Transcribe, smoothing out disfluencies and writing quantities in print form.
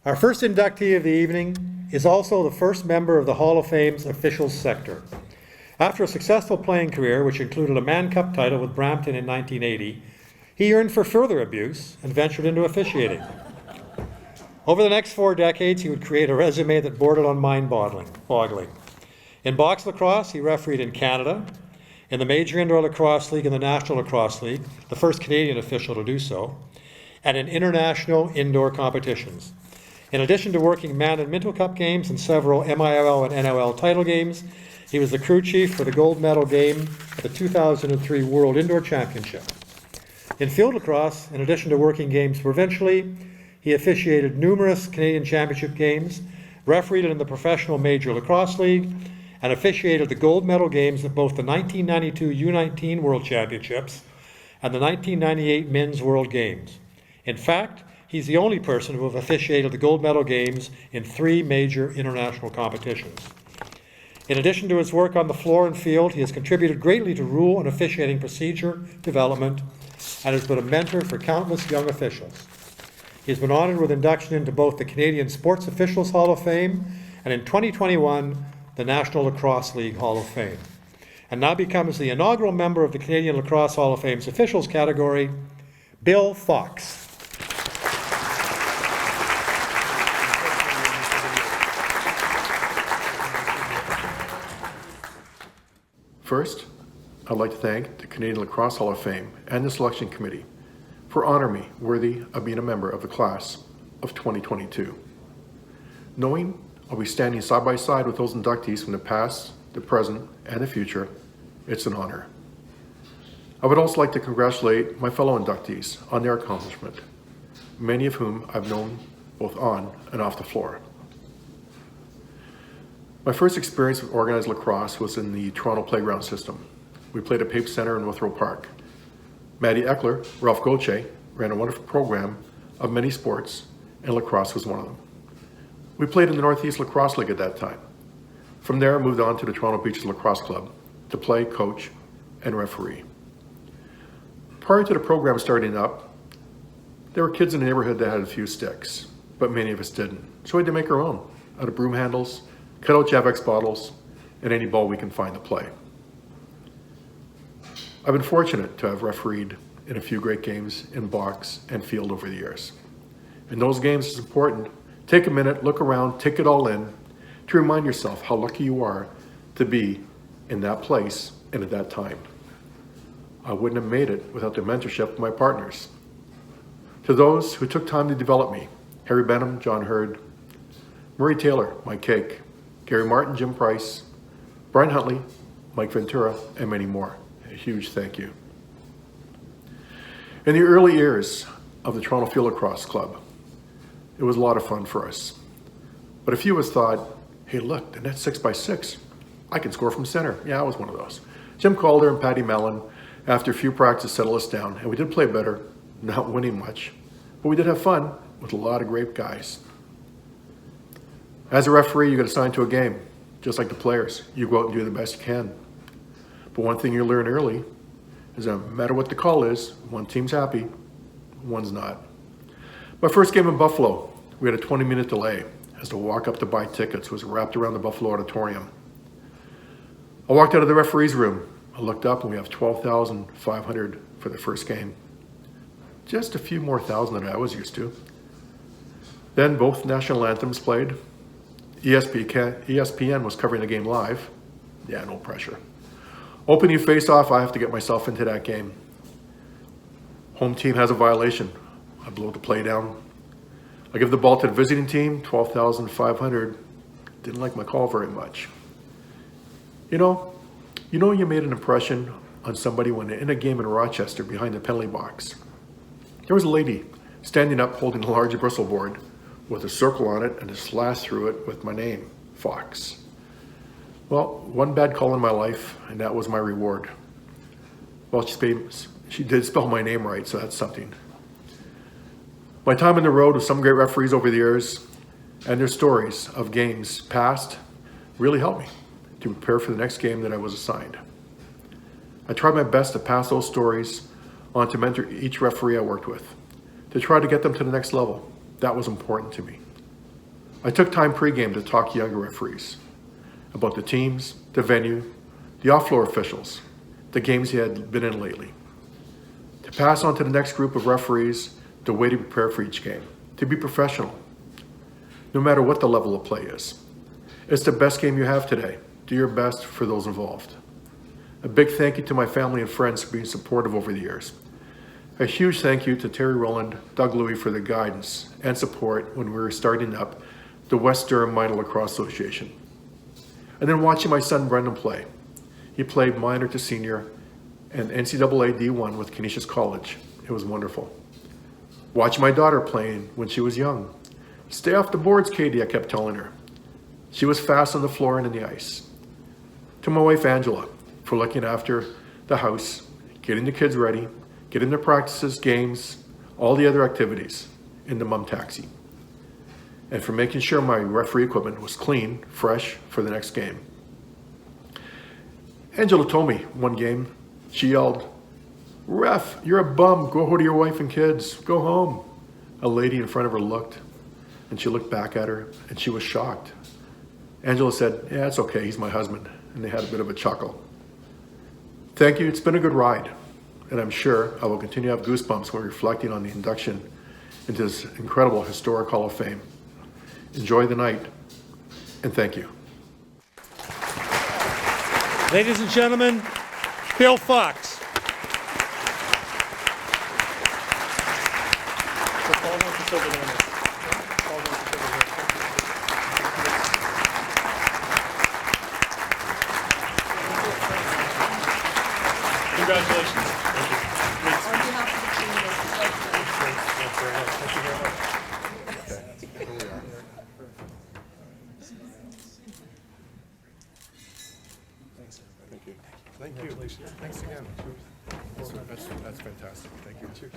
Our first inductee of the evening is also the first member of the Hall of Fame's officials sector. After a successful playing career, which included a Mann Cup title with Brampton in 1980, he yearned for further abuse and ventured into officiating. Over the next 4 decades, he would create a resume that bordered on mind-boggling. In box lacrosse, he refereed in Canada, in the Major Indoor Lacrosse League and the National Lacrosse League, the first Canadian official to do so, and in international indoor competitions. In addition to working Mann and Mann Cup games and several MIL and NLL title games, he was the crew chief for the gold medal game at the 2003 World Indoor Championship. In field lacrosse, in addition to working games provincially, he officiated numerous Canadian Championship games, refereed in the Professional Major Lacrosse League, and officiated the gold medal games at both the 1992 U19 World Championships and the 1998 Men's World Games. In fact, he's the only person who have officiated the gold medal games in 3 major international competitions. In addition to his work on the floor and field, he has contributed greatly to rule and officiating procedure development and has been a mentor for countless young officials. He has been honored with induction into both the Canadian Sports Officials Hall of Fame and in 2021, the National Lacrosse League Hall of Fame, and now becomes the inaugural member of the Canadian Lacrosse Hall of Fame's officials category, Bill Fox. First, I'd like to thank the Canadian Lacrosse Hall of Fame and the Selection Committee for honoring me worthy of being a member of the class of 2022. Knowing I'll be standing side by side with those inductees from the past, the present, and the future, it's an honor. I would also like to congratulate my fellow inductees on their accomplishment, many of whom I've known both on and off the floor. My first experience with organized lacrosse was in the Toronto playground system. We played at Pape Centre in Withrow Park. Matty Eckler, Ralph Gauthier, ran a wonderful program of many sports, and lacrosse was one of them. We played in the Northeast Lacrosse League at that time. From there, I moved on to the Toronto Beaches Lacrosse Club to play, coach, and referee. Prior to the program starting up, there were kids in the neighborhood that had a few sticks, but many of us didn't. So we had to make our own out of broom handles, cut out Javex bottles, and any ball we can find to play. I've been fortunate to have refereed in a few great games in box and field over the years. In those games, it's important, take a minute, look around, take it all in, to remind yourself how lucky you are to be in that place and at that time. I wouldn't have made it without the mentorship of my partners. To those who took time to develop me, Harry Benham, John Hurd, Murray Taylor, Mike Cake, Gary Martin, Jim Price, Brian Huntley, Mike Ventura, and many more. A huge thank you. In the early years of the Toronto Field Lacrosse Club, it was a lot of fun for us. But a few of us thought, hey look, the net's 6x6. I can score from center. Yeah, I was one of those. Jim Calder and Patty Mellon, after a few practices, settled us down, and we did play better, not winning much. But we did have fun with a lot of great guys. As a referee, you get assigned to a game, just like the players. You go out and do the best you can. But one thing you learn early is that no matter what the call is, one team's happy, one's not. My first game in Buffalo, we had a 20-minute delay as the walk up to buy tickets was wrapped around the Buffalo Auditorium. I walked out of the referee's room. I looked up and we have 12,500 for the first game. Just a few more thousand than I was used to. Then both national anthems played. ESPN was covering the game live. Yeah, no pressure. Opening face-off, I have to get myself into that game. Home team has a violation. I blow the play down. I give the ball to the visiting team, 12,500. Didn't like my call very much. You know you made an impression on somebody when in a game in Rochester behind the penalty box. There was a lady standing up holding a large bristle board with a circle on it and a slash through it with my name, Fox. Well, one bad call in my life, and that was my reward. Well, she did spell my name right, so that's something. My time on the road with some great referees over the years and their stories of games past really helped me to prepare for the next game that I was assigned. I tried my best to pass those stories on to mentor each referee I worked with, to try to get them to the next level. That was important to me. I took time pregame to talk to younger referees about the teams, the venue, the off-floor officials, the games he had been in lately. To pass on to the next group of referees the way to prepare for each game, to be professional, no matter what the level of play is. It's the best game you have today. Do your best for those involved. A big thank you to my family and friends for being supportive over the years. A huge thank you to Terry Rowland, Doug Louie for their guidance and support when we were starting up the West Durham Minor Lacrosse Association. And then watching my son Brendan play. He played minor to senior and NCAA D1 with Canisius College. It was wonderful. Watching my daughter playing when she was young. Stay off the boards, Katie, I kept telling her. She was fast on the floor and in the ice. To my wife Angela for looking after the house, getting the kids ready, getting their practices, games, all the other activities in the mom taxi. And for making sure my referee equipment was clean, fresh for the next game. Angela told me one game, she yelled, "Ref, you're a bum, go home to your wife and kids, go home." A lady in front of her looked, and she looked back at her, and she was shocked. Angela said, "Yeah, it's okay, he's my husband," and they had a bit of a chuckle. Thank you, it's been a good ride, and I'm sure I will continue to have goosebumps when reflecting on the induction into this incredible historic Hall of Fame. Enjoy the night, and thank you. Ladies and gentlemen, Bill Fox. Congratulations. On behalf of the team, Thank you very much. Thank you very much. Thank you. Thanks again. That's fantastic. Thank you. Cheers.